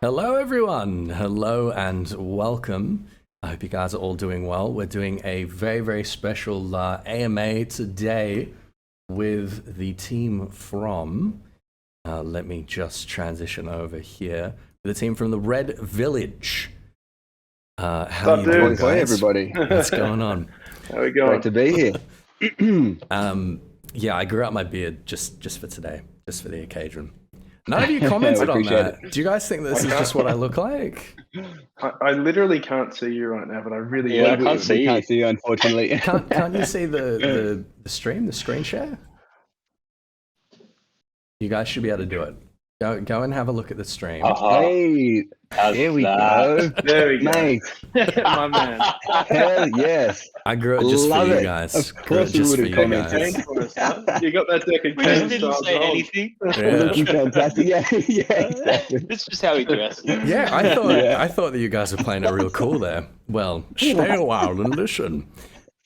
Hello, everyone. Hello and welcome. I hope you guys are all doing well. We're doing a very, very special AMA today with the team from, let me just transition over here, the team from the Red Village. How are you doing, guys? Hey, everybody. What's going on? How we going? Great to be here. Yeah, I grew out my beard just for today, just for the occasion. None of you commented on that. Do you guys think this is just what I look like? I literally can't see you right now, but I really Yeah, want I can't to. see you. Can't see you, unfortunately. Can't you see the screen share? You guys should be able to do it. Go and have a look at the stream. Hey, there we go. There we go. Mate. My man. Hell yes. I grew it just Love for you it. guys. Of Grew it course we just would for have you commented. guys. For us, huh? You got that deck of We just Ken didn't style say gold. anything. Yeah. Looking fantastic. Yeah, exactly. This is just how we dress. Yeah, I thought that you guys were playing it real cool there. Well, stay a while and listen.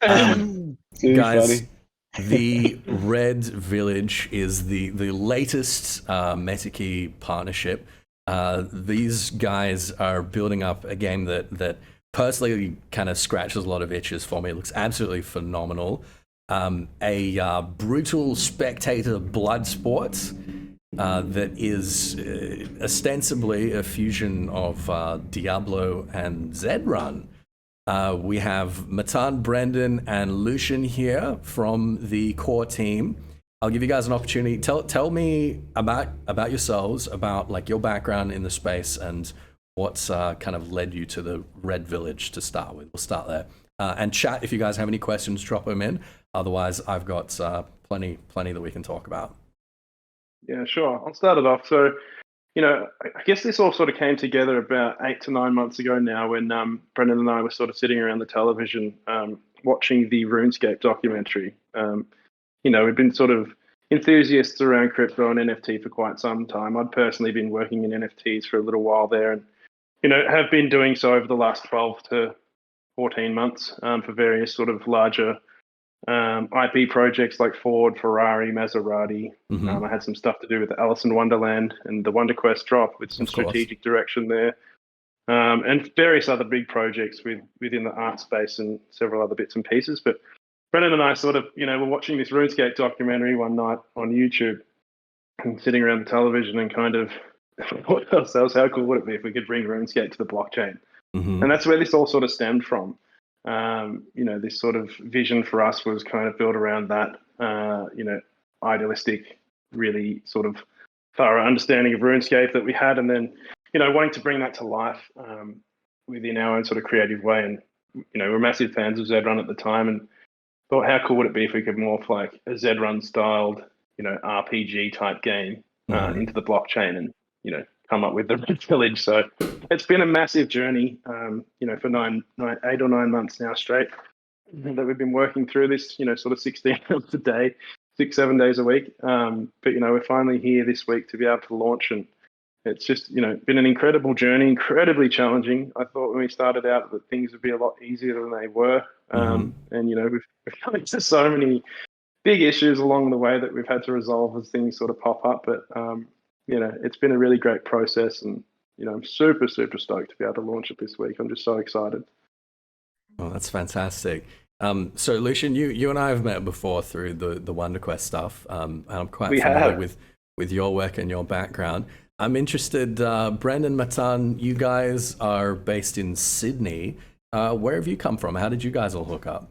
Too Guys, funny. the Red Village is the latest Metakey partnership. These guys are building up a game that personally kind of scratches a lot of itches for me. It looks absolutely phenomenal. A brutal spectator blood sport that is ostensibly a fusion of Diablo and Zedrun. We have Matan, Brendan, and Lucian here from the core team. I'll give you guys an opportunity. Tell me about yourselves, about like your background in the space, and what's kind of led you to the Red Village to start with. We'll start there. And chat, if you guys have any questions, drop them in. Otherwise, I've got plenty that we can talk about. Yeah, sure. I'll start it off. So, I guess this all sort of came together about 8 to 9 months ago now when Brendan and I were sort of sitting around the television watching the RuneScape documentary. We've been sort of enthusiasts around crypto and NFT for quite some time. I'd personally been working in NFTs for a little while there and, have been doing so over the last 12 to 14 months for various sort of larger IP projects like Ford, Ferrari, Maserati. Mm-hmm. I had some stuff to do with Alice in Wonderland and the Wonder Quest drop with some strategic direction there. And various other big projects within the art space and several other bits and pieces. But Brendan and I sort of, were watching this RuneScape documentary one night on YouTube and sitting around the television and kind of thought to ourselves, how cool would it be if we could bring RuneScape to the blockchain? Mm-hmm. And that's where this all sort of stemmed from. This sort of vision for us was kind of built around that, idealistic, really sort of thorough understanding of RuneScape that we had, and then, wanting to bring that to life within our own sort of creative way. And, we're massive fans of Zedrun at the time and thought, how cool would it be if we could morph like a Zedrun-styled, RPG type game into the blockchain and, come up with the Red Village. So it's been a massive journey, for 8 or 9 months now straight that we've been working through this, sort of 16 hours a day, 6-7 days a week. But, we're finally here this week to be able to launch, and it's just, been an incredible journey, incredibly challenging. I thought when we started out that things would be a lot easier than they were. And, we've come into so many big issues along the way that we've had to resolve as things sort of pop up. But, it's been a really great process, and, I'm super, super stoked to be able to launch it this week. I'm just so excited. Oh, that's fantastic. So Lucian, you and I have met before through the Wonder Quest stuff. And I'm quite familiar with your work and your background. I'm interested, Brendan, Matan, you guys are based in Sydney. Where have you come from? How did you guys all hook up?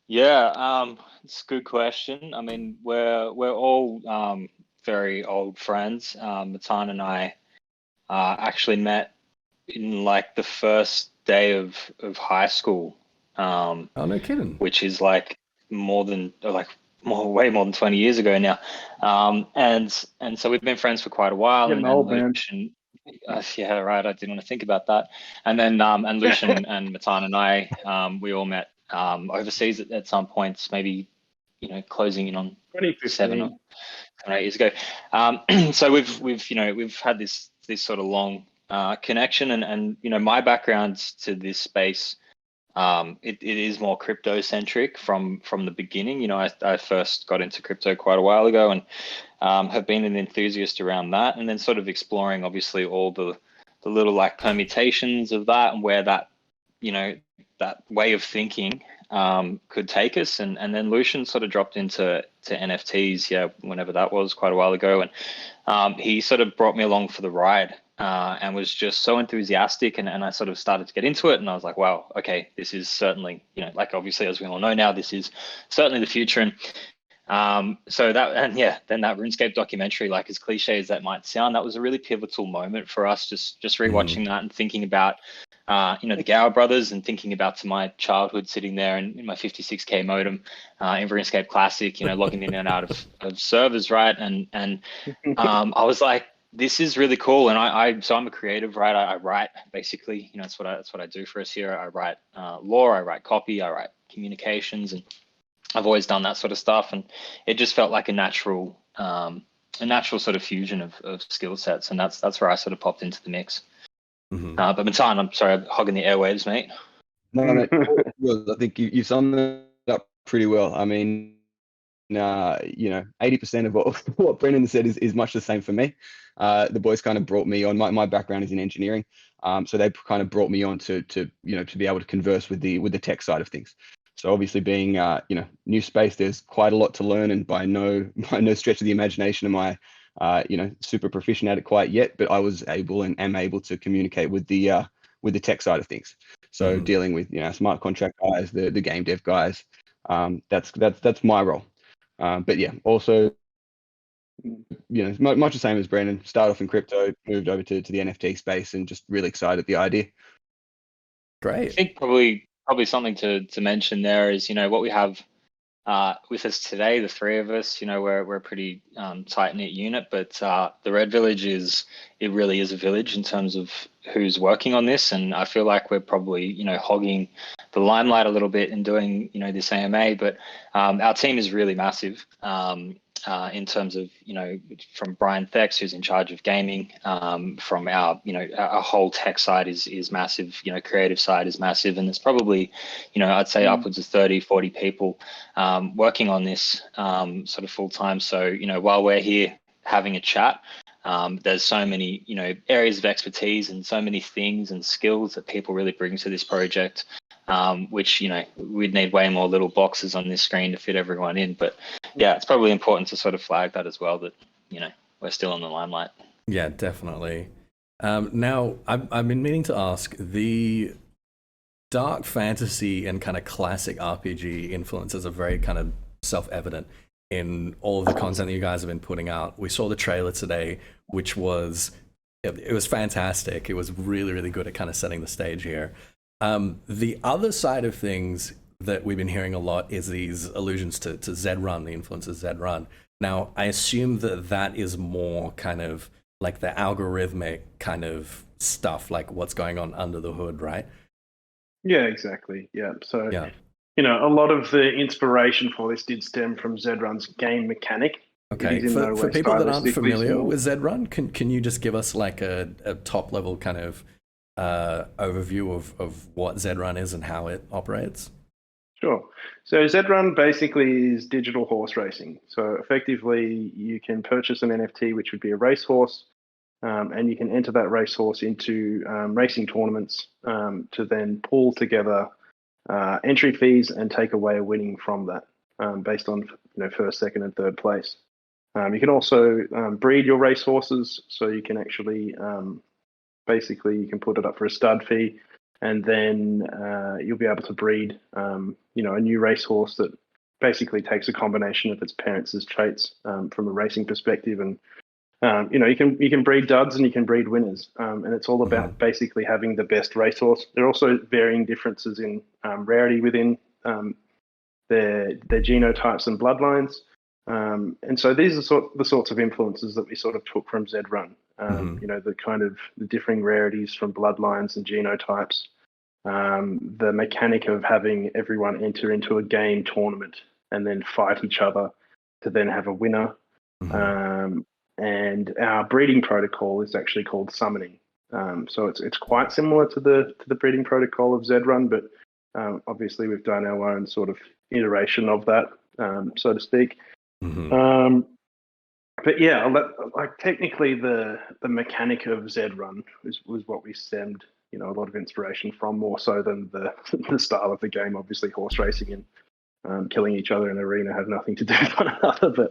Yeah, it's a good question. I mean, we're all very old friends. Matan and I actually met in like the first day of high school. Oh, no kidding. Which is like way more than 20 years ago now. And so we've been friends for quite a while. Getting old, man. Yeah, right. I didn't want to think about that. And then and Lucian and Matan and I, we all met overseas at some points, maybe closing in on 7 or 8 years ago. So we've had this sort of long connection, and my background to this space it is more crypto centric from the beginning. You know, I first got into crypto quite a while ago, and have been an enthusiast around that, and then sort of exploring obviously all the little like permutations of that and where that, you know, that way of thinking could take us. And then Lucian sort of dropped into NFTs, yeah, whenever that was, quite a while ago, and he sort of brought me along for the ride. And was just so enthusiastic, and I sort of started to get into it, and I was like, wow, okay, this is certainly, you know, like obviously as we all know now, this is certainly the future. And so that, and yeah, then that RuneScape documentary, like as cliche as that might sound, that was a really pivotal moment for us, just rewatching that and thinking about you know, the Gower brothers, and thinking about to my childhood sitting there in my 56k modem in RuneScape Classic, you know, logging in and out of servers, right? And I was like, this is really cool. And so I'm a creative, right? I write basically, you know, that's what I do for us here. I write lore, I write copy, I write communications, and I've always done that sort of stuff. And it just felt like a natural sort of fusion of skill sets. And that's where I sort of popped into the mix. But Matan, I'm sorry, I'm hogging the airwaves, mate. No, I think you summed it up pretty well. I mean, you know, 80% of what Brendan said is much the same for me. The boys kind of brought me on. My background is in engineering, so they kind of brought me on to you know, to be able to converse with the tech side of things. So obviously, being you know, new space, there's quite a lot to learn, and by no stretch of the imagination am I you know, super proficient at it quite yet. But I was able and am able to communicate with the tech side of things. So dealing with, you know, smart contract guys, the game dev guys, that's my role. But yeah, also, you know, much the same as Brandon. Started off in crypto, moved over to the NFT space, and just really excited at the idea. I think probably something to mention there is, you know, what we have with us today, the three of us, you know, we're a pretty tight knit unit, but the Red Village it really is a village in terms of who's working on this. And I feel like we're probably, you know, hogging the limelight a little bit and doing, you know, this AMA, but our team is really massive. In terms of, you know, from Brian Thex, who's in charge of gaming, from our, you know, our whole tech side is massive, you know, creative side is massive. And there's probably, you know, I'd say upwards of 30, 40 people working on this sort of full time. So, you know, while we're here having a chat, there's so many, you know, areas of expertise and so many things and skills that people really bring to this project. Which, you know, we'd need way more little boxes on this screen to fit everyone in. But yeah, it's probably important to sort of flag that as well, that, you know, we're still in the limelight. Yeah, definitely. Now, I've been meaning to ask, the dark fantasy and kind of classic RPG influences are very kind of self-evident in all of the content that you guys have been putting out. We saw the trailer today, which was, it was fantastic. It was really, really good at kind of setting the stage here. The other side of things that we've been hearing a lot is these allusions to Zedrun, the influence of Zedrun. Now, I assume that is more kind of like the algorithmic kind of stuff, like what's going on under the hood, right? Yeah, exactly. Yeah. So, you know, a lot of the inspiration for this did stem from Zedrun's game mechanic. Okay, for people that aren't familiar with Zedrun, can you just give us like a top level kind of overview of what Zedrun is and how it operates? Sure. So Zedrun basically is digital horse racing. So effectively, you can purchase an NFT, which would be a racehorse, and you can enter that racehorse into racing tournaments to then pull together entry fees and take away a winning from that, based on, you know, first, second, and third place. You can also breed your racehorses, so you can actually basically, you can put it up for a stud fee, and then you'll be able to breed, you know, a new racehorse that basically takes a combination of its parents' traits from a racing perspective. And you know, you can breed duds and you can breed winners, and it's all about basically having the best racehorse. There are also varying differences in rarity within their genotypes and bloodlines. And so these are the sorts of influences that we sort of took from Zedrun. You know, the kind of the differing rarities from bloodlines and genotypes, the mechanic of having everyone enter into a game tournament and then fight each other to then have a winner. And our breeding protocol is actually called summoning. So it's quite similar to the breeding protocol of Zedrun, but Obviously, we've done our own sort of iteration of that, so to speak. Mm-hmm. But yeah, like technically the mechanic of Zedrun was what we stemmed, a lot of inspiration from, more so than the the style of the game. Obviously, horse racing and killing each other in an arena have nothing to do with one another.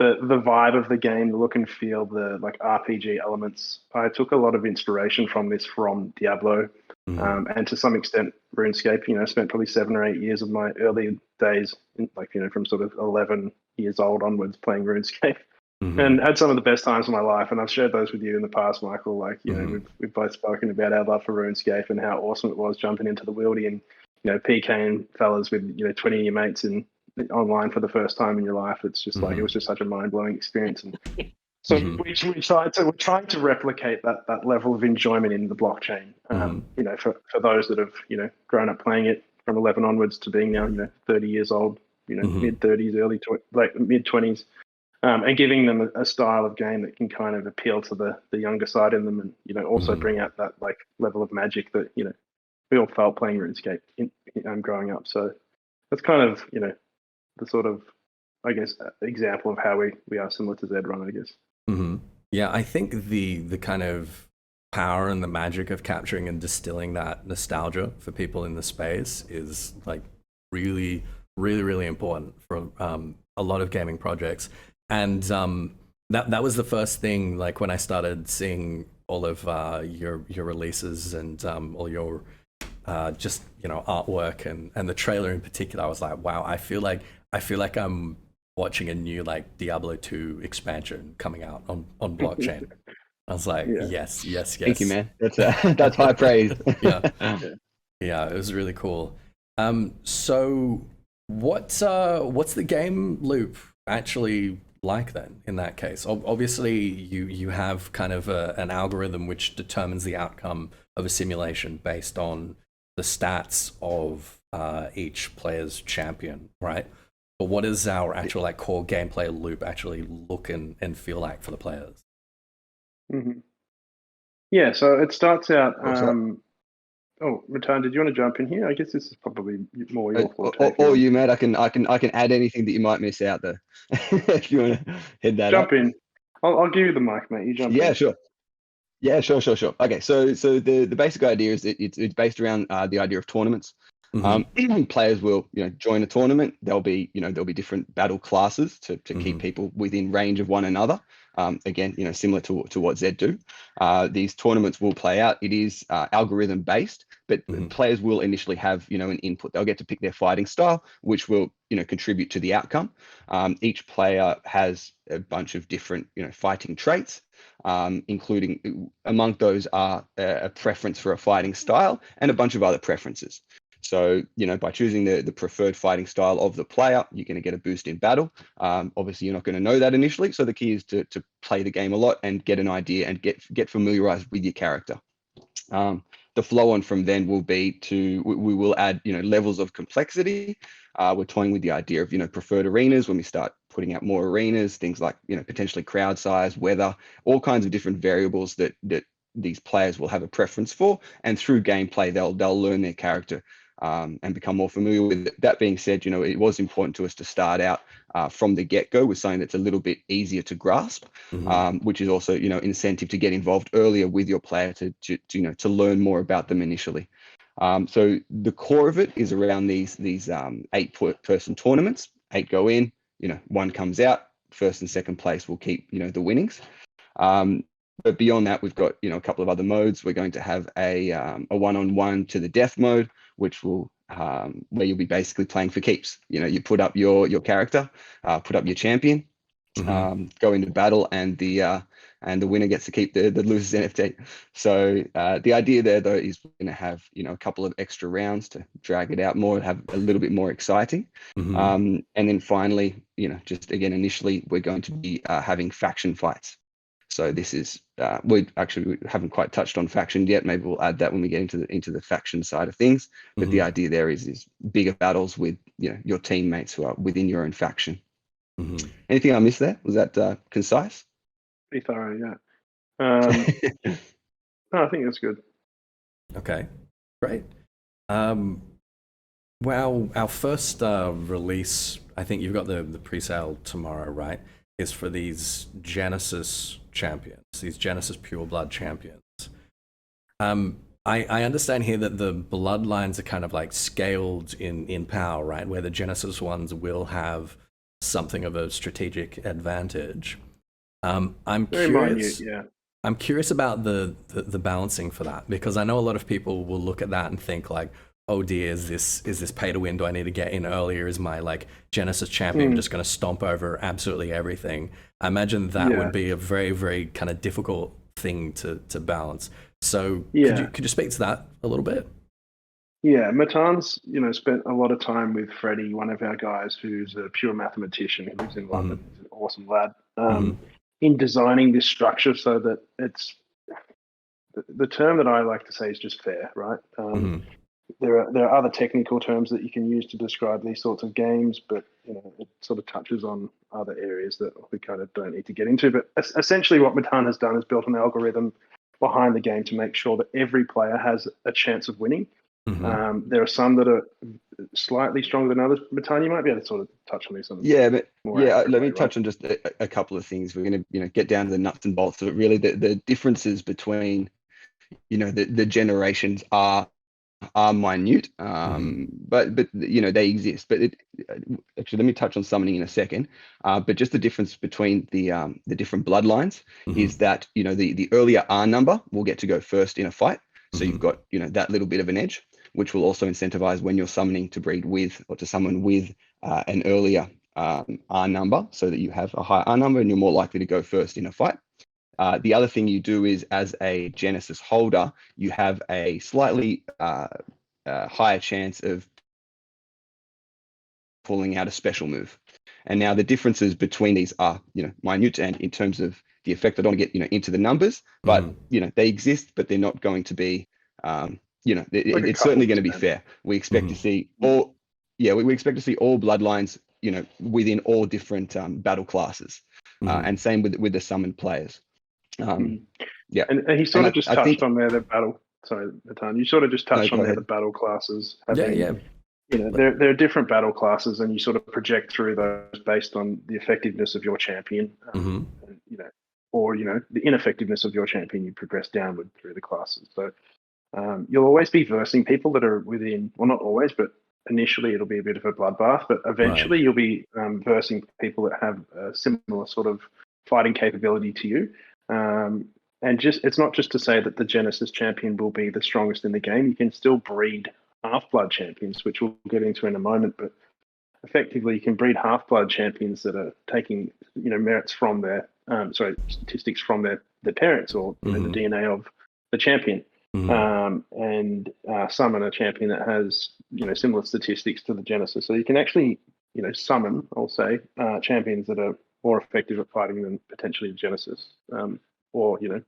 But the vibe of the game, the look and feel, the like RPG elements, I took a lot of inspiration from this from Diablo, and to some extent RuneScape. Spent probably 7 or 8 years of my early days, from sort of 11 years old onwards playing RuneScape, and had some of the best times of my life. And I've shared those with you in the past, Michael. Like, we've both spoken about our love for RuneScape and how awesome it was jumping into the wildy and PKing fellas with 20 of your mates in online for the first time in your life. It's just like, it was just such a mind-blowing experience. And so we're trying to replicate that level of enjoyment in the blockchain. For those that have grown up playing it from 11 onwards to being now 30 years old, mid 30s, mid 20s, and giving them a style of game that can kind of appeal to the younger side in them, and also bring out that like level of magic that we all felt playing RuneScape growing up. So that's kind of the sort of, I guess, example of how we are similar to Zedrun, I guess. Yeah, I think the kind of power and the magic of capturing and distilling that nostalgia for people in the space is like really, really, really important for a lot of gaming projects. And that was the first thing, like when I started seeing all of your releases and all your just artwork and the trailer in particular, I was like, wow, I feel like I'm watching a new like Diablo 2 expansion coming out on blockchain. I was like, yes. Thank you, man. That's high praise. Yeah, it was really cool. So what's the game loop actually like then in that case? Obviously you have kind of an algorithm which determines the outcome of a simulation based on the stats of each player's champion, right? But what does our actual like core gameplay loop actually look and feel like for the players? Yeah, so it starts out. Return, did you want to jump in here? I guess this is probably more your forte. Or you, Matt. I can add anything that you might miss out there. If you want to head that jump up. in. I'll give you the mic, mate. You jump in. Yeah, sure. Yeah, sure. Okay, so the basic idea is that it's based around the idea of tournaments. Players will join a tournament. There'll be different battle classes to keep people within range of one another. Again, similar to what Zed do. These tournaments will play out. It is algorithm based, but players will initially have an input. They'll get to pick their fighting style, which will contribute to the outcome. Each player has a bunch of different fighting traits, including among those are a preference for a fighting style and a bunch of other preferences. So, by choosing the preferred fighting style of the player, you're going to get a boost in battle. Obviously, you're not going to know that initially. So the key is to play the game a lot and get an idea and get familiarized with your character. The flow on from then will be we will add, levels of complexity. We're toying with the idea of, preferred arenas when we start putting out more arenas, things like, potentially crowd size, weather, all kinds of different variables that these players will have a preference for. And through gameplay, they'll learn their character and become more familiar with it. That being said, it was important to us to start out from the get-go with something that's a little bit easier to grasp, which is also, incentive to get involved earlier with your player to learn more about them initially. So the core of it is around these 8-person tournaments. 8 go in, 1 comes out. First and second place will keep, the winnings. But beyond that, we've got a couple of other modes. We're going to have a one-on-one to the death mode, which will where you'll be basically playing for keeps. You put up your character, put up your champion, go into battle, and the winner gets to keep the loser's NFT. So the idea there, though, is we're going to have a couple of extra rounds to drag it out more, have a little bit more exciting. And then finally, just again initially, we're going to be having faction fights. So this is we haven't quite touched on faction yet. Maybe we'll add that when we get into the faction side of things. But the idea there is bigger battles with your teammates who are within your own faction. Anything I missed there? Was that concise? Pretty thorough, yeah. No, I think that's good. Okay, great. Well, our first release, I think you've got the pre-sale tomorrow, right? Is for these Genesis champions, these Genesis Pure Blood champions. I understand here that the bloodlines are kind of like scaled in power, right? Where the Genesis ones will have something of a strategic advantage. I'm Very curious. minute, yeah. I'm curious about the balancing for that, because I know a lot of people will look at that and think like, oh dear, is this pay to win? Do I need to get in earlier? Is my like Genesis champion just going to stomp over absolutely everything? I imagine that would be a very, very kind of difficult thing to balance. So could you speak to that a little bit? Yeah, Matan's, spent a lot of time with Freddie, one of our guys who's a pure mathematician who lives in London. He's an awesome lad. In designing this structure so that it's the term that I like to say is just fair, right? There are other technical terms that you can use to describe these sorts of games, but it sort of touches on other areas that we kind of don't need to get into. But essentially, what Matan has done is built an algorithm behind the game to make sure that every player has a chance of winning. There are some that are slightly stronger than others. Matan, you might be able to sort of touch on these. Let me touch on just a couple of things. We're going to get down to the nuts and bolts of it. Really, the differences between the generations are minute, but they exist. But actually, let me touch on summoning in a second. But just the difference between the different bloodlines is that the earlier R number will get to go first in a fight. So you've got that little bit of an edge, which will also incentivize when you're summoning to breed with or to summon with an earlier R number, so that you have a higher R number and you're more likely to go first in a fight. The other thing you do is, as a Genesis holder, you have a slightly higher chance of pulling out a special move. And now the differences between these are, minute, and in terms of the effect, I don't want to get, into the numbers, but, they exist, but they're not going to be, it's certainly going to be fair. We expect to see we expect to see all bloodlines, within all different battle classes, and same with the summoned players. And he sort of just touched on there the battle. Sorry, Matan, you sort of just touched on there the battle classes. There are different battle classes, and you sort of project through those based on the effectiveness of your champion, or the ineffectiveness of your champion. You progress downward through the classes. So you'll always be versing people that are within. Well, not always, but initially it'll be a bit of a bloodbath. But eventually you'll be versing people that have a similar sort of fighting capability to you. And it's not just to say that the Genesis champion will be the strongest in the game. You can still breed half-blood champions, which we'll get into in a moment. But effectively, you can breed half-blood champions that are taking, merits from their, statistics from their parents, or the DNA of the champion, and summon a champion that has, similar statistics to the Genesis. So you can actually, summon, I'll say, champions that are more effective at fighting than potentially Genesis, or the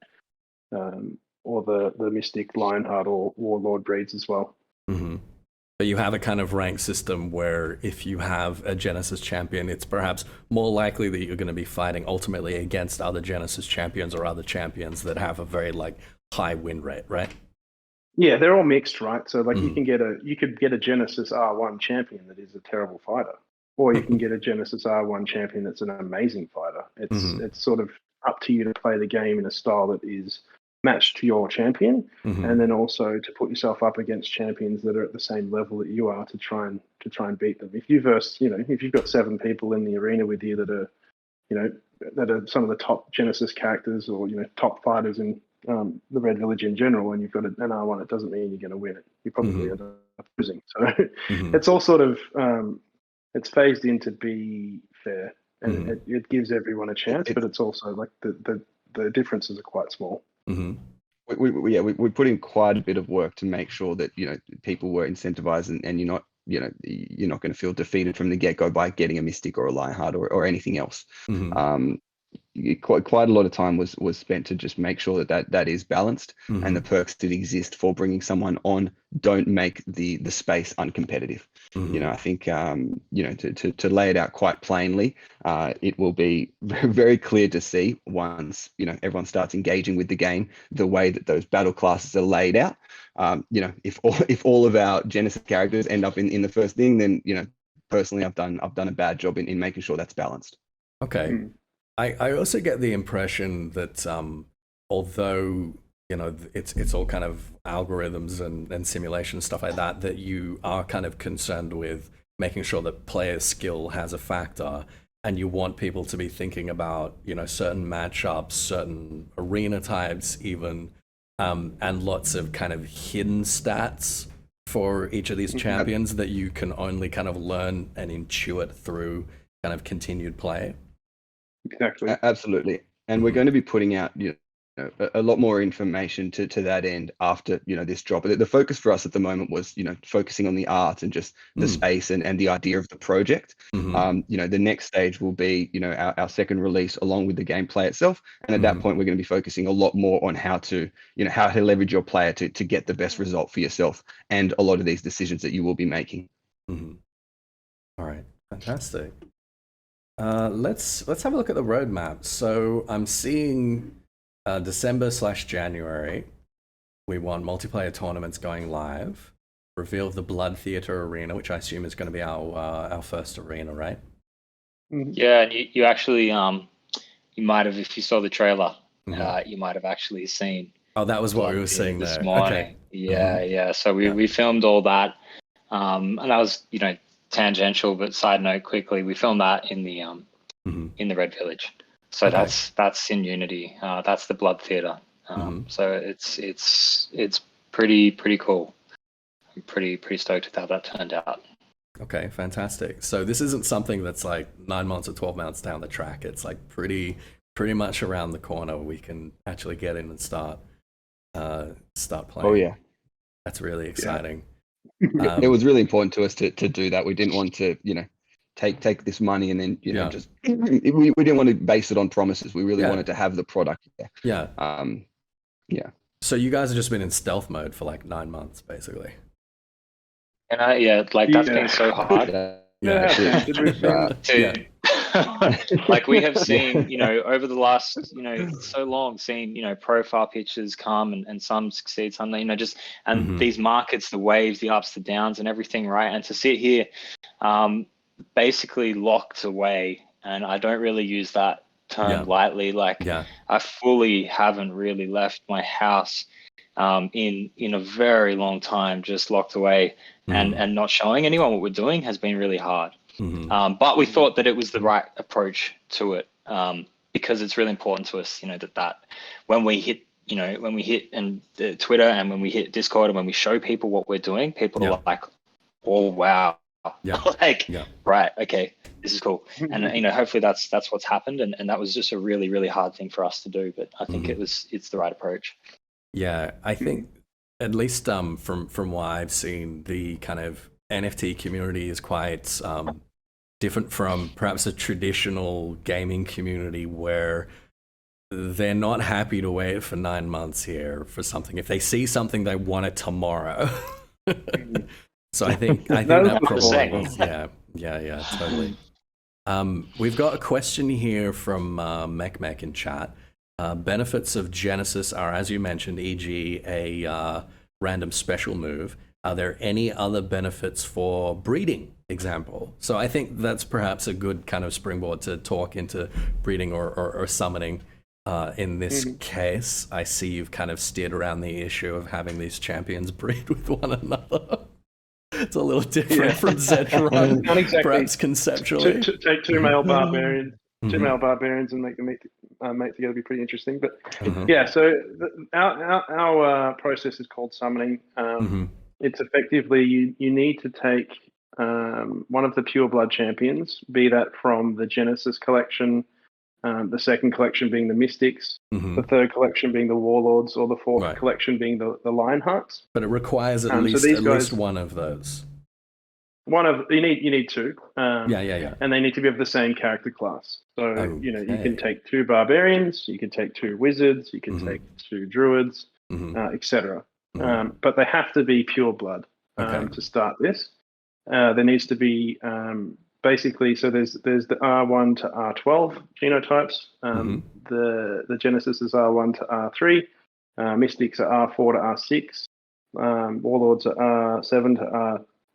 Mystic, Lionheart, or Warlord breeds as well. But you have a kind of rank system where if you have a Genesis champion, it's perhaps more likely that you're going to be fighting ultimately against other Genesis champions or other champions that have a very high win rate, right? Yeah, they're all mixed, right? So you could get a Genesis R1 champion that is a terrible fighter, or you can get a Genesis R1 champion that's an amazing fighter. It's sort of up to you to play the game in a style that is matched to your champion, and then also to put yourself up against champions that are at the same level that you are to try and beat them. If you verse, if you've got 7 people in the arena with you that are, that are some of the top Genesis characters, or top fighters in the Red Village in general, and you've got an R1, it doesn't mean you're going to win it. You probably end up losing. So it's all sort of it's phased in to be fair, and it gives everyone a chance, but it's also the differences are quite small. We put in quite a bit of work to make sure that people were incentivized, and you're not going to feel defeated from the get-go by getting a Mystic or a Lionheart or anything else. quite a lot of time was spent to just make sure that is balanced, and the perks that exist for bringing someone on don't make the space uncompetitive. I think to lay it out quite plainly, it will be very clear to see once everyone starts engaging with the game, the way that those battle classes are laid out. If all of our Genesis characters end up in the first thing, then personally I've done a bad job in making sure that's balanced. Okay. I also get the impression that although it's all kind of algorithms and simulation and stuff like that, that you are kind of concerned with making sure that player skill has a factor, and you want people to be thinking about certain matchups, certain arena types even, and lots of kind of hidden stats for each of these champions that you can only kind of learn and intuit through kind of continued play. Exactly. Absolutely. And we're going to be putting out a lot more information to that end after this drop. The focus for us at the moment was focusing on the art and just the space and the idea of the project. The next stage will be our second release along with the gameplay itself, and at that point we're going to be focusing a lot more on how to leverage your player to get the best result for yourself, and a lot of these decisions that you will be making. All right, fantastic. Let's have a look at the roadmap. So I'm seeing December/January, we want multiplayer tournaments going live. Reveal of the Blood Theater Arena, which I assume is going to be our first arena, right? Yeah, and you actually you might have, if you saw the trailer, you might have actually seen. Oh, that was what we were seeing this there. morning. Okay. Yeah. So we filmed all that, and that was tangential, but side note quickly, we filmed that in the Red Village. So that's in Unity. That's the Blood Theater. So it's pretty cool. I'm pretty stoked with how that turned out. Okay, fantastic. So this isn't something that's like 9 months or 12 months down the track. It's like pretty much around the corner. We can actually get in and start playing. Oh yeah, that's really exciting. It was really important to us to do that. We didn't want to take this money and then just we didn't want to base it on promises. We really wanted to have the product there. Yeah. So you guys have just been in stealth mode for like 9 months, basically. And that's been so hard. Like we have seen, over the last, so long, seen, profile pictures come and some succeed, some, these markets, the waves, the ups, the downs, and everything, right? And to sit here, basically locked away, and I don't really use that term lightly. I fully haven't really left my house in a very long time, just locked away and not showing anyone what we're doing has been really hard. But we thought that it was the right approach to it, because it's really important to us, that when we hit, and Twitter, and when we hit Discord, and when we show people what we're doing, people are like, oh wow, right, okay, this is cool. And hopefully that's what's happened, and that was just a really, really hard thing for us to do, but I think it's the right approach. Yeah, I think at least from what I've seen, the kind of NFT community is quite different from perhaps a traditional gaming community, where they're not happy to wait for 9 months here for something. If they see something, they want it tomorrow. So I think that probably was, yeah, totally. We've got a question here from Mech in chat. Benefits of Genesis are, as you mentioned, e.g. a random special move. Are there any other benefits for breeding, example? So I think that's perhaps a good kind of springboard to talk into breeding or summoning. In this case, I see you've kind of steered around the issue of having these champions breed with one another. It's a little different from Zedrun, perhaps conceptually. Take two male barbarians, and make them mate together. Be pretty interesting. But so our process is called summoning. It's effectively you need to take one of the pure blood champions, be that from the Genesis collection, the second collection being the Mystics, the third collection being the Warlords, or the fourth collection being the Lionhearts. But it requires at least one of those. You need two. Yeah. And they need to be of the same character class. So you can take 2 barbarians, you can take 2 wizards, you can take 2 druids, etc. But they have to be pure blood to start this. There needs to be basically, so there's the R1 to R12 genotypes. The Genesis is R1 to R3. Mystics are R4 to R6. Warlords are R7 to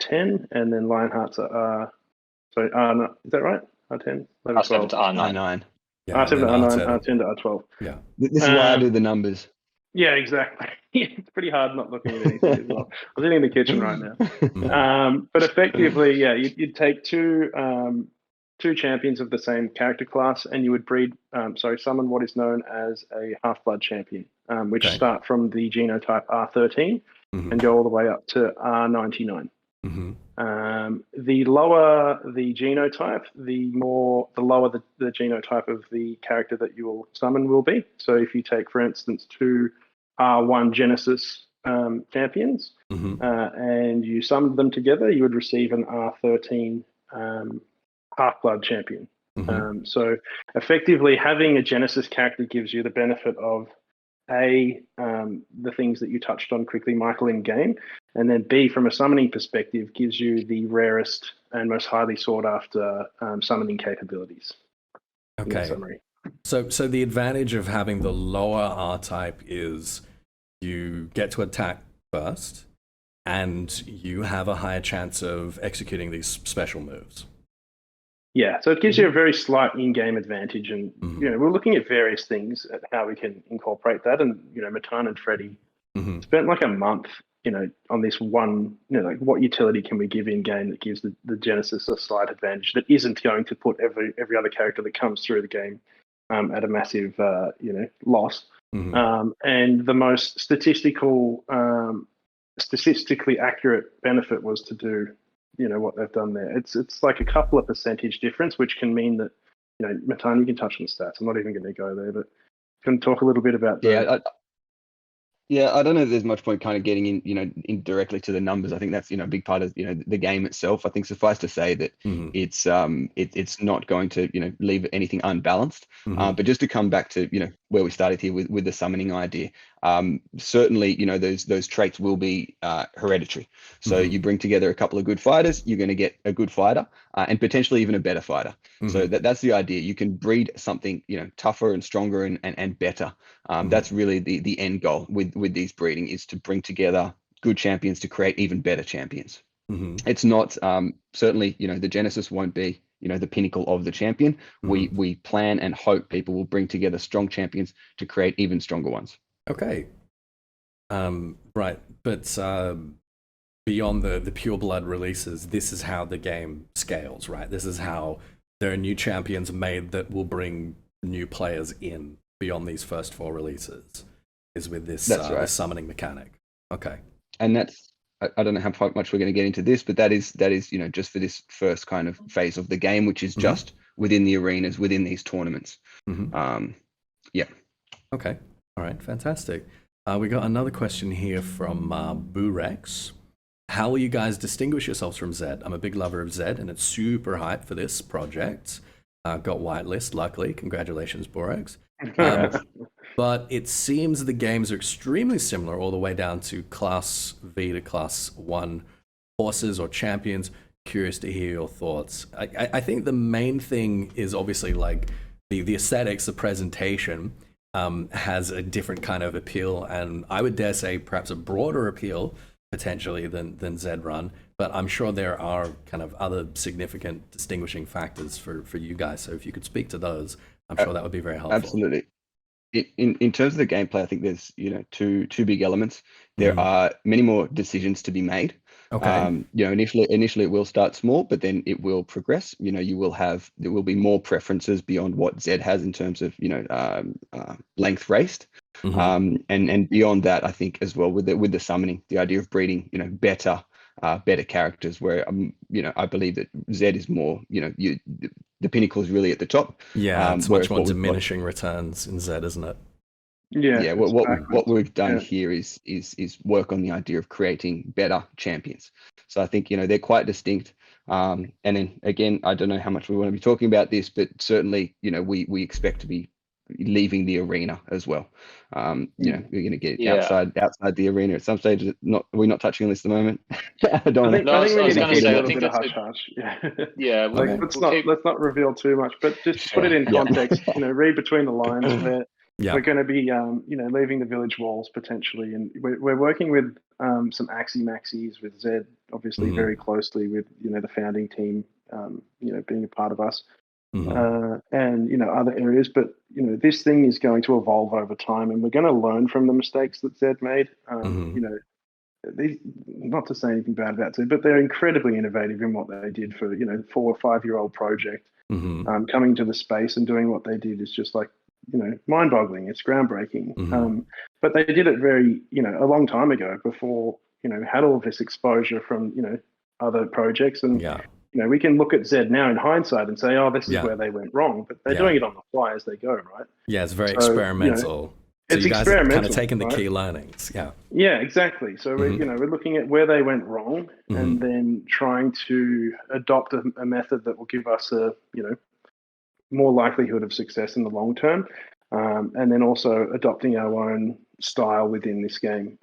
R10, and then Lionhearts are sorry, is that right? R10, R7 to R9. R9. R7 to R9, R10 to R12. Yeah. This is why I do the numbers. Yeah, exactly. It's pretty hard not looking at anything as well. I'm sitting in the kitchen right now. But effectively, you'd take two champions of the same character class, and you would summon what is known as a half-blood champion, which start from the genotype R13 and go all the way up to R99. The lower the genotype, the lower the genotype of the character that you will summon will be. So if you take, for instance, 2 R1 Genesis champions and you summoned them together, you would receive an R13 half-blood champion. So effectively, having a Genesis character gives you the benefit of the things that you touched on quickly, Michael, in game, and then B, from a summoning perspective, gives you the rarest and most highly sought after summoning capabilities. Okay. So the advantage of having the lower R type is you get to attack first, and you have a higher chance of executing these special moves. Yeah, so it gives you a very slight in-game advantage, and we're looking at various things at how we can incorporate that. And Matan and Freddie spent like a month, on this one, like what utility can we give in-game that gives the Genesis a slight advantage that isn't going to put every other character that comes through the game at a massive, loss. And the most statistically accurate benefit was to do what they've done there. It's like a couple of percentage difference, which can mean that, Matan, you can touch on the stats. I'm not even going to go there, but can talk a little bit about that. I don't know if there's much point kind of getting in directly to the numbers. I think that's a big part of the game itself. I think suffice to say that it's not going to leave anything unbalanced. But just to come back to where we started here with the summoning idea, certainly those traits will be hereditary. So you bring together a couple of good fighters, you're going to get a good fighter and potentially even a better fighter. So that's the idea. You can breed something tougher and stronger and better. That's really the end goal with these breeding, is to bring together good champions to create even better champions. It's not certainly the Genesis won't be the pinnacle of the champion. We plan and hope people will bring together strong champions to create even stronger ones. Okay. Right, but beyond the pure blood releases, this is how the game scales, right? This is how there are new champions made that will bring new players in beyond these first 4 releases, is with this, this summoning mechanic. Okay. And that's, I don't know how much we're going to get into this, but that is just for this first kind of phase of the game, which is just within the arenas, within these tournaments. Yeah. Okay. All right. Fantastic. We got another question here from Burex. How will you guys distinguish yourselves from Zed? I'm a big lover of Zed, and it's super hyped for this project. Got whitelist, luckily. Congratulations, Burex. But it seems the games are extremely similar all the way down to Class V to Class 1 horses or champions. Curious to hear your thoughts. I think the main thing is obviously like the aesthetics, the presentation has a different kind of appeal, and I would dare say perhaps a broader appeal potentially than Zedrun, but I'm sure there are kind of other significant distinguishing factors for you guys. So if you could speak to those, I'm sure that would be very helpful. Absolutely. In terms of the gameplay, I think there's two big elements. There are many more decisions to be made. Okay. Initially it will start small, but then it will progress. There will be more preferences beyond what Zed has in terms of length raced. And beyond that, I think as well with the summoning, the idea of breeding better characters, where I believe that Zed is more the pinnacle is really at the top. Yeah, it's much more diminishing returns in Zed, isn't it? Yeah, it's what backwards. we've done Yeah. here is work on the idea of creating better champions. So I think, they're quite distinct. And then again, I don't know how much we want to be talking about this, but certainly, we expect to be leaving the arena as well. We're going to get Yeah. outside the arena at some stage. We're not touching on this at the moment. I don't I think wanna- we need to gonna keep say, a I little think bit of that's hush hush. Yeah. yeah. Okay. Let's not reveal too much, but just to put it in context, read between the lines. We're going to be, leaving the village walls potentially, and we're working with some Axie Maxis with Zed, obviously very closely with the founding team, being a part of us, and other areas. But this thing is going to evolve over time, and we're going to learn from the mistakes that Zed made. Not to say anything bad about Zed, but they're incredibly innovative in what they did for 4 or 5 year old project. Coming to the space and doing what they did is just like mind-boggling. It's groundbreaking. But they did it very a long time ago before had all this exposure from other projects, and we can look at Zed now in hindsight and say, oh, this is where they went wrong, but they're doing it on the fly as they go, right? Yeah, it's very experimental. So It's you guys are kind of experimental, taking the right? key learnings. Yeah. Yeah, exactly. So we're looking at where they went wrong, and then trying to adopt a method that will give us a more likelihood of success in the long term, and then also adopting our own style within this game.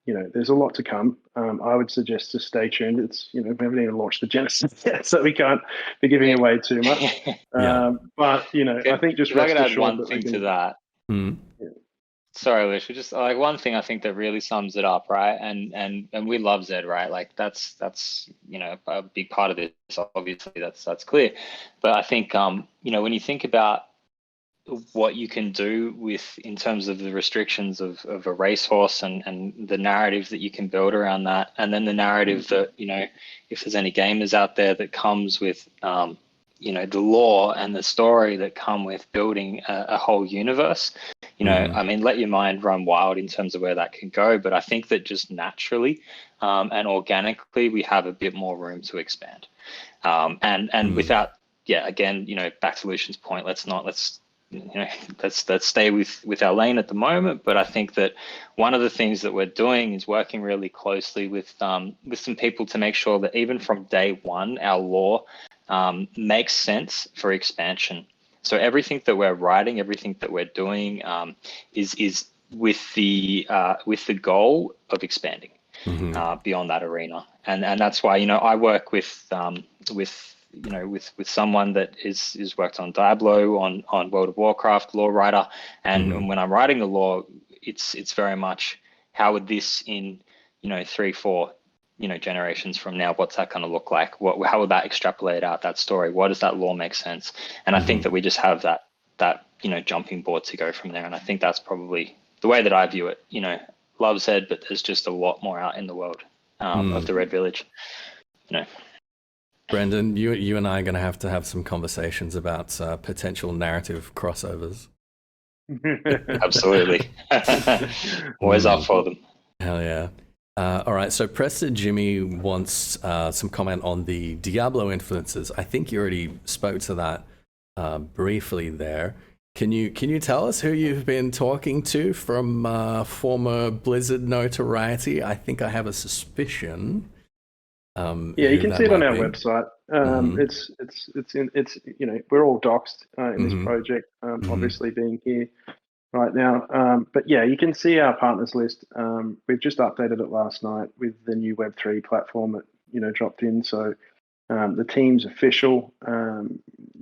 There's a lot to come. I would suggest to stay tuned. It's we haven't even launched the Genesis yet, so we can't be giving away too much. But I think just if I rest could add assured one that thing to that. Sorry, Lish, just like one thing I think that really sums it up, right? And we love Zed, right? Like that's a big part of this. Obviously, that's clear. But I think when you think about what you can do with in terms of the restrictions of a racehorse and the narrative that you can build around that, and then the narrative that if there's any gamers out there that comes with the lore and the story that come with building a whole universe. I mean, let your mind run wild in terms of where that can go. But I think that just naturally and organically, we have a bit more room to expand. And without, again, back to Lucian's point, let's stay with our lane at the moment. But I think that one of the things that we're doing is working really closely with some people to make sure that even from day one, our lore makes sense for expansion. So everything that we're writing, everything that we're doing is with the goal of expanding beyond that arena. And that's why I work with someone that is worked on Diablo, on World of Warcraft, lore writer, and when I'm writing the lore, it's very much how would this in 3-4 generations from now, what's that going to look like? How would that extrapolate out that story? What does that lore make sense? And I think that we just have that jumping board to go from there. And I think that's probably the way that I view it. Love Zed, but there's just a lot more out in the world of the Red Village. Brendan, you and I are going to have some conversations about potential narrative crossovers. Absolutely. Always up for them. Hell yeah. All right, so Preston Jimmy wants some comment on the Diablo influences. I think you already spoke to that briefly there. Can you tell us who you've been talking to from former Blizzard notoriety? I think I have a suspicion. You can see it on our website. It's we're all doxed in this project, obviously being here right now. But you can see our partners list. We've just updated it last night with the new Web3 platform that dropped in. So the team's official.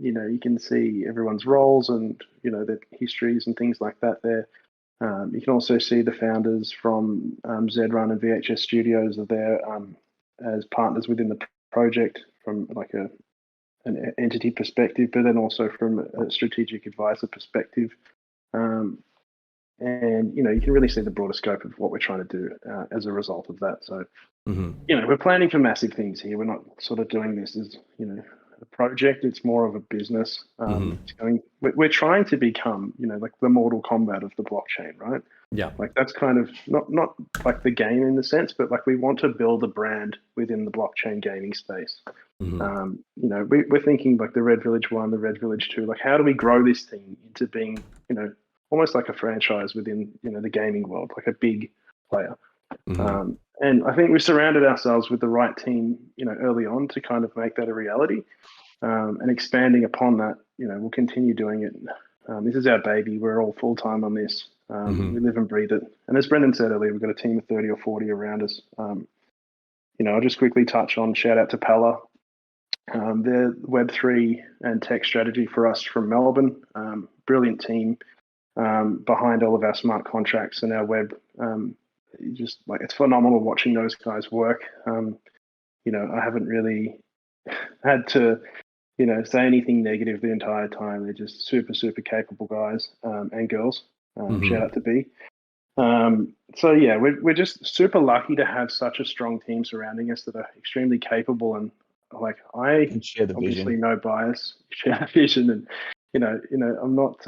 You can see everyone's roles and their histories and things like that there. You can also see the founders from Zedrun and VHS Studios are there as partners within the project from like an entity perspective, but then also from a strategic advisor perspective. And you can really see the broader scope of what we're trying to do as a result of that. So we're planning for massive things here. We're not sort of doing this as a project. It's more of a business. We're trying to become like the Mortal Kombat of the blockchain, right? Yeah, like that's kind of not like the game in the sense, but like we want to build a brand within the blockchain gaming space. We're thinking like the Red Village 1, the Red Village 2, like how do we grow this thing into being almost like a franchise within the gaming world, like a big player. Mm-hmm. And I think we surrounded ourselves with the right team, early on to kind of make that a reality. And expanding upon that, we'll continue doing it. This is our baby. We're all full time on this. We live and breathe it. And as Brendan said earlier, we've got a team of 30 or 40 around us. I'll just quickly touch on shout out to Pella. They're Web3 and tech strategy for us from Melbourne. Brilliant team behind all of our smart contracts and our web. Just like it's phenomenal watching those guys work. I haven't really had to say anything negative the entire time. They're just super, super capable guys and girls. Shout out to B. So yeah, we're just super lucky to have such a strong team surrounding us that are extremely capable, and like I share the obviously vision. no bias, share the vision, and I'm not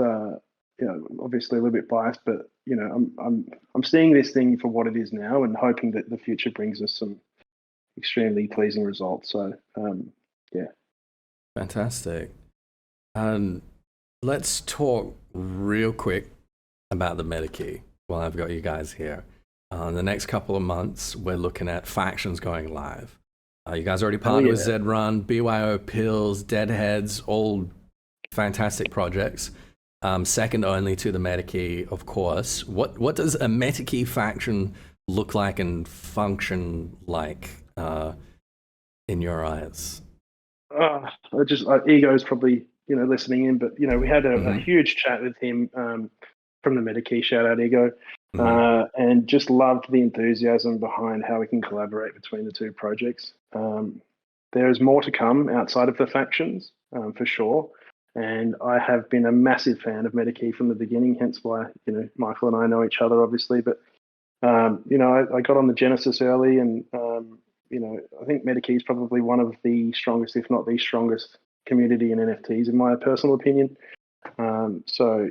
obviously a little bit biased, but I'm seeing this thing for what it is now, and hoping that the future brings us some extremely pleasing results. So yeah. Fantastic. Let's talk real quick about the Metakey while I've got you guys here. The next couple of months, we're looking at factions going live. You guys already partnered with Zedrun, BYO, Pills, Deadheads, all fantastic projects. Second only to the Metakey, of course. What does a Metakey faction look like and function like in your eyes? Ego's probably listening in, but we had a huge chat with him from the Metakey. Shout out Ego, and just loved the enthusiasm behind how we can collaborate between the two projects. There is more to come outside of the factions, for sure. And I have been a massive fan of Metakey from the beginning, hence why Michael and I know each other, obviously. But I got on the Genesis early, and I think Metakey is probably one of the strongest, if not the strongest, community in NFTs, in my personal opinion. So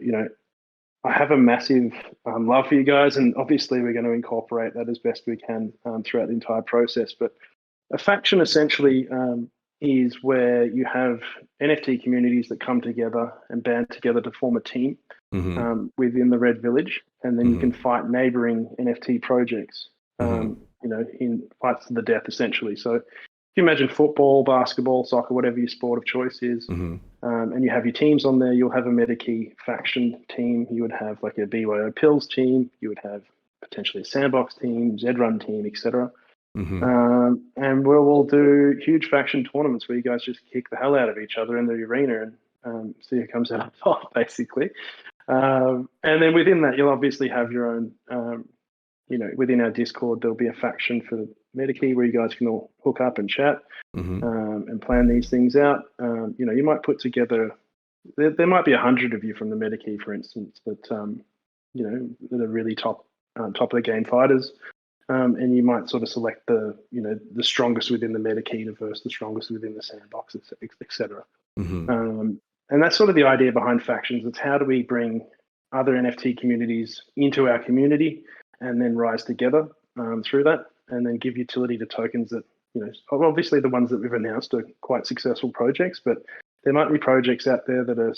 I have a massive love for you guys, and obviously we're going to incorporate that as best we can throughout the entire process. But a faction essentially is where you have NFT communities that come together and band together to form a team within the Red Village, and then you can fight neighboring NFT projects, in fights to the death, essentially. So if you imagine football, basketball, soccer, whatever your sport of choice is, and you have your teams on there, you'll have a Metakey faction team. You would have like a BYO Pills team. You would have potentially a Sandbox team, Zedrun team, etc. And we'll do huge faction tournaments where you guys just kick the hell out of each other in the arena and see who comes out on top, basically. And then within that, you'll obviously have your own, within our Discord, there'll be a faction for the Metakey where you guys can all hook up and chat and plan these things out. You might put together, there might be 100 of you from the Metakey, for instance, that, that are really top of the game fighters. And you might sort of select the strongest within the Metakey versus the strongest within the Sandbox, etc. And that's sort of the idea behind factions. It's how do we bring other NFT communities into our community and then rise together through that, and then give utility to tokens that, obviously the ones that we've announced are quite successful projects, but there might be projects out there that are,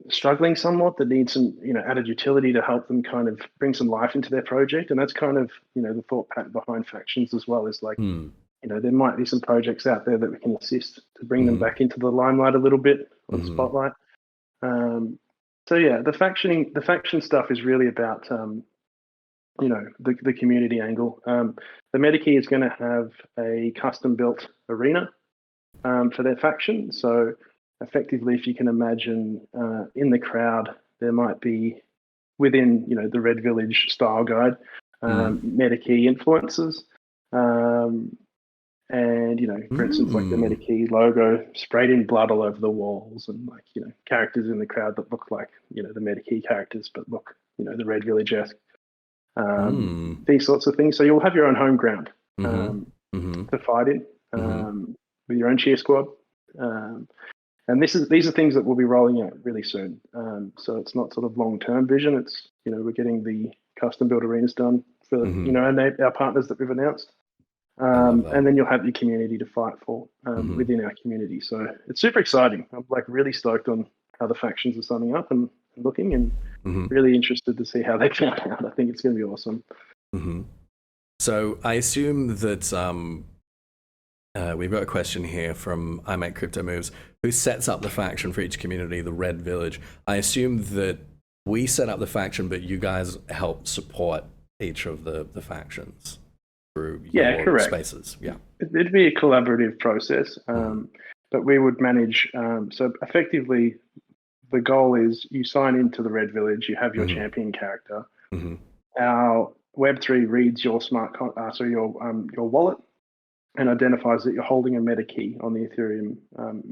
struggling somewhat, that need some, added utility to help them kind of bring some life into their project. And that's kind of, the thought pattern behind factions as well, is like, there might be some projects out there that we can assist to bring them back into the limelight a little bit, or the spotlight. So yeah, the faction stuff is really about, the community angle. The Metakey is going to have a custom built arena for their faction. So effectively, if you can imagine, in the crowd, there might be within, the Red Village style guide, Metakey influences. And, for instance, like the Metakey logo sprayed in blood all over the walls, and like, characters in the crowd that look like, the Metakey characters, but look, the Red Village-esque. These sorts of things. So you'll have your own home ground to fight in with your own cheer squad. And these are things that we'll be rolling out really soon. So it's not sort of long-term vision. It's, we're getting the custom built arenas done for, and our partners that we've announced. And then you'll have your community to fight for within our community. So it's super exciting. I'm like really stoked on how the factions are summing up, and looking, and really interested to see how they pan out. I think it's going to be awesome. So I assume that we've got a question here from I Make Crypto Moves, who sets up the faction for each community, the Red Village. I assume that we set up the faction, but you guys help support each of the factions through your correct. spaces. Yeah, it'd be a collaborative process, but we would manage. So effectively, the goal is you sign into the Red Village, you have your champion character. Our Web3 reads your your wallet and identifies that you're holding a Metakey on the Ethereum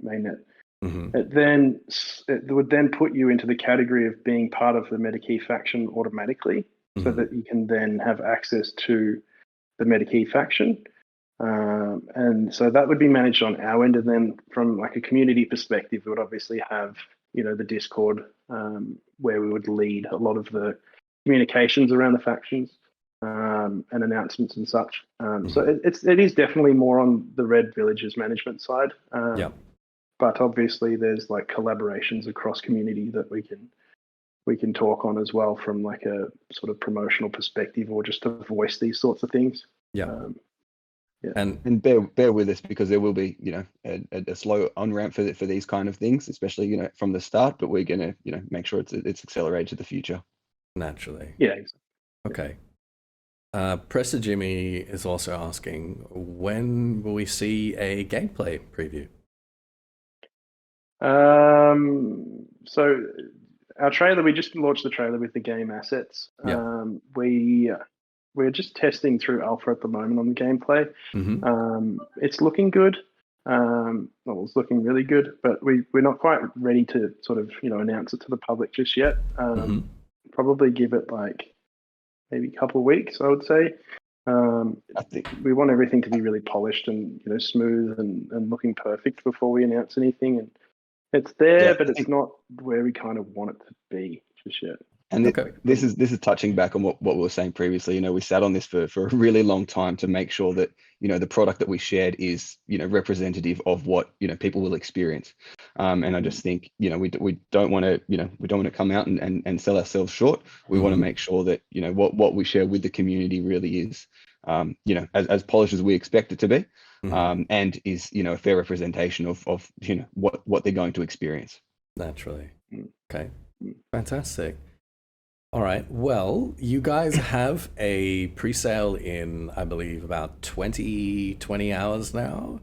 mainnet. It would then put you into the category of being part of the Metakey faction automatically, so that you can then have access to the Metakey faction. And so that would be managed on our end. And then from like a community perspective, we would obviously have, the Discord, where we would lead a lot of the communications around the factions, and announcements and such. So it is definitely more on the Red Village's management side. But obviously there's like collaborations across community that we can talk on as well, from like a sort of promotional perspective, or just to voice these sorts of things. And bear with us, because there will be a slow on ramp for these kind of things, especially from the start, but we're gonna make sure it's accelerated to the future naturally. Exactly. Okay. Presser Jimmy is also asking, when will we see a gameplay preview? So our trailer, we just launched the trailer with the game assets. We're just testing through alpha at the moment on the gameplay. It's looking good. It's looking really good, but we're not quite ready to sort of announce it to the public just yet. Probably give it like maybe a couple of weeks, I would say. I think we want everything to be really polished and smooth and looking perfect before we announce anything. And it's there, but it's not where we kind of want it to be just yet. And this is touching back on what we were saying previously. We sat on this for a really long time to make sure that the product that we shared is representative of what people will experience. And I just think we don't want to come out and sell ourselves short. We want to make sure that what we share with the community really is as polished as we expect it to be, and is a fair representation of what they're going to experience. Naturally. Okay. Fantastic. All right. Well, you guys have a pre-sale in, I believe, about 20 hours now.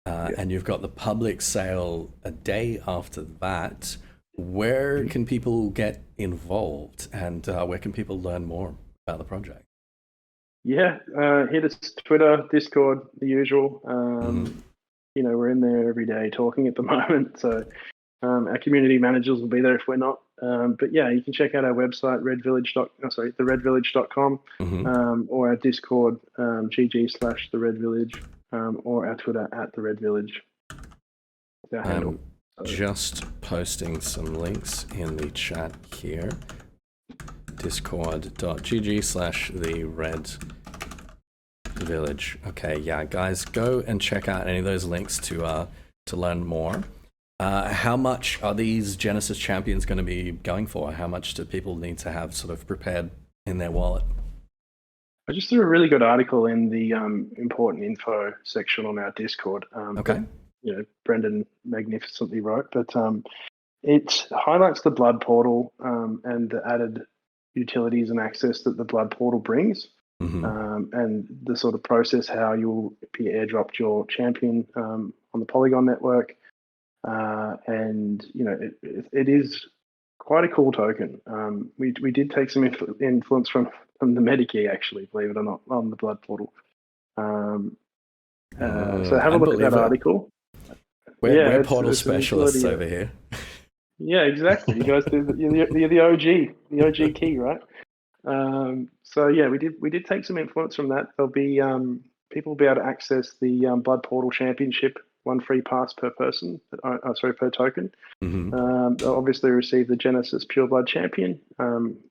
And you've got the public sale a day after that. Where can people get involved, and where can people learn more about the project? Hit us Twitter, Discord, the usual. We're in there every day talking at the moment. So our community managers will be there if we're not. But you can check out our website, theredvillage.com, or our Discord, GG/theredvillage, or our Twitter @theredvillage. Our handle. Just posting some links in the chat here. Discord.gg/theredvillage. Okay, guys, go and check out any of those links to learn more. How much are these Genesis champions going to be going for? How much do people need to have sort of prepared in their wallet? I just threw a really good article in the important info section on our Discord. Brendan magnificently wrote, but it highlights the Blood Portal and the added utilities and access that the Blood Portal brings, and the sort of process how you'll be airdropped your champion on the Polygon network. And it is quite a cool token. We did take some influence from the Metakey, actually, believe it or not, on the Blood Portal. So have a look at that article. We're portal specialists over here. Yeah, exactly. You guys do. You're the OG key, right? We did take some influence from that. There'll be people will be able to access the Blood Portal Championship, one free pass per person. Per token. They'll obviously receive the Genesis Pure Blood Champion,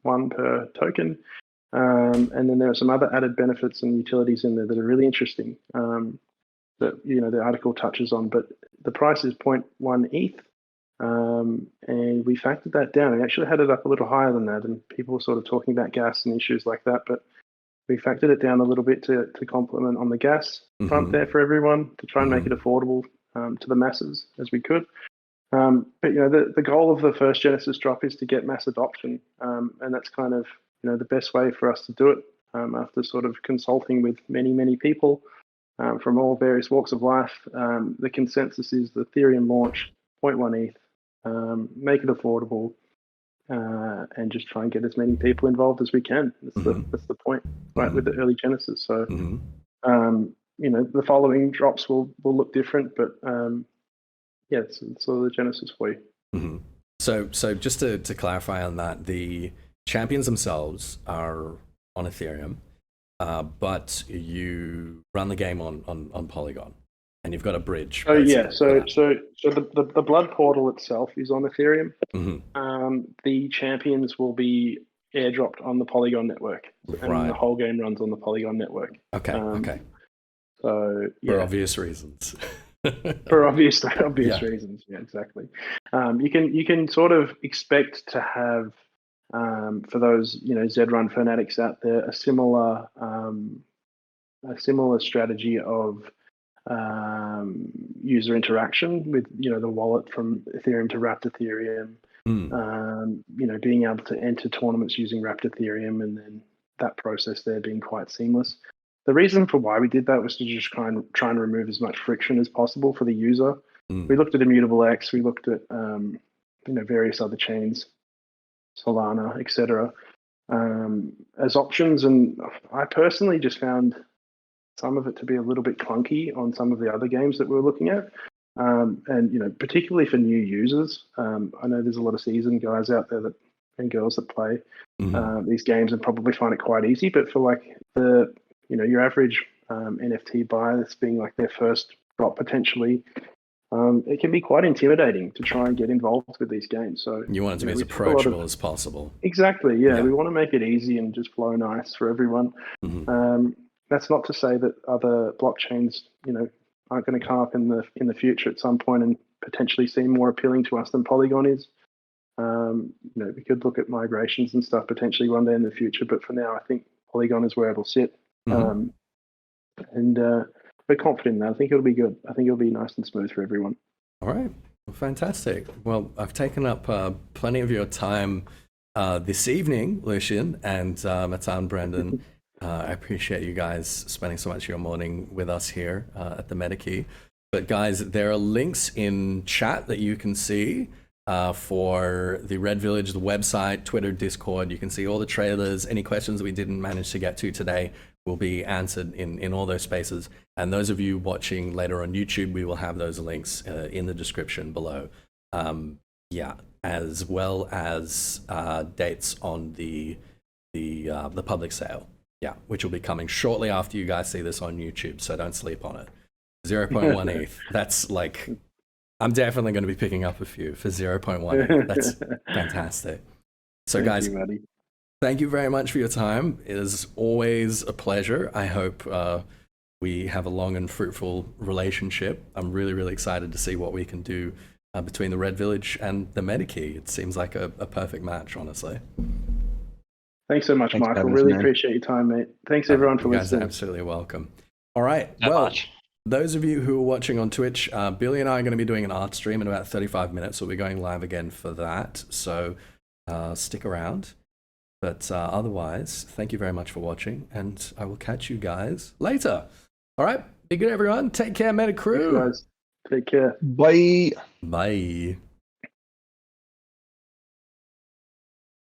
one per token, and then there are some other added benefits and utilities in there that are really interesting. That the article touches on, but the price is 0.1 ETH. And we factored that down. We actually had it up a little higher than that, and people were sort of talking about gas and issues like that, but we factored it down a little bit to complement on the gas front there for everyone, to try and make it affordable to the masses as we could. But the goal of the first Genesis drop is to get mass adoption, and that's kind of the best way for us to do it. After sort of consulting with many people from all various walks of life, the consensus is the Ethereum launch 0.1 ETH, make it affordable, and just try and get as many people involved as we can. That's the point, right? With the early Genesis. So, the following drops will look different, but yeah, it's sort of the Genesis for you. So just to clarify on that, the champions themselves are on Ethereum, but you run the game on Polygon, and you've got a bridge. Oh yeah, so the blood portal itself is on Ethereum. The champions will be airdropped on the Polygon network, and the whole game runs on the Polygon network. Okay. So yeah, for obvious reasons. For obvious reasons, yeah, exactly. You can sort of expect to have, for those Zedrun fanatics out there, a similar strategy of user interaction with the wallet from Ethereum to Wrapped Ethereum. Being able to enter tournaments using Wrapped Ethereum, and then that process there being quite seamless. The reason for why we did that was to just try and remove as much friction as possible for the user. We looked at Immutable X, we looked at various other chains, Solana, etc., as options, and I personally just found some of it to be a little bit clunky on some of the other games that we were looking at, and particularly for new users. I know there's a lot of seasoned guys out there and girls that play these games and probably find it quite easy, but for like your average NFT buyer that's being like their first drop potentially, it can be quite intimidating to try and get involved with these games. So you want it to be as approachable as possible. Exactly, yeah. We want to make it easy and just flow nice for everyone. That's not to say that other blockchains, aren't going to come up in the future at some point and potentially seem more appealing to us than Polygon is. We could look at migrations and stuff potentially one day in the future, but for now, I think Polygon is where it'll sit. And we're confident in that. I think it'll be good. I think it'll be nice and smooth for everyone. All right. Well, fantastic. Well, I've taken up plenty of your time this evening, Lucian and Matan, Brendan. I appreciate you guys spending so much of your morning with us here at the Metakey. But guys, there are links in chat that you can see for the Red Village, the website, Twitter, Discord. You can see all the trailers. Any questions that we didn't manage to get to today will be answered in all those spaces. And those of you watching later on YouTube, we will have those links in the description below. As well as dates on the public sale. Yeah, which will be coming shortly after you guys see this on YouTube, so don't sleep on it. 0.1 ETH. That's like, I'm definitely going to be picking up a few for 0.1 ETH. That's fantastic. So guys, thank you very much for your time. It is always a pleasure. I hope we have a long and fruitful relationship. I'm really, really excited to see what we can do between the Red Village and the Metakey. It seems like a perfect match, honestly. Thanks so much, Michael. Really appreciate your time, mate. Thanks everyone for listening. You guys are absolutely welcome. All right. Well, those of you who are watching on Twitch, Billy and I are going to be doing an art stream in about 35 minutes. So we'll be going live again for that. So stick around. But otherwise, thank you very much for watching, and I will catch you guys later. All right. Be good, everyone. Take care, Meta Crew. Thanks, guys. Take care. Bye. Bye.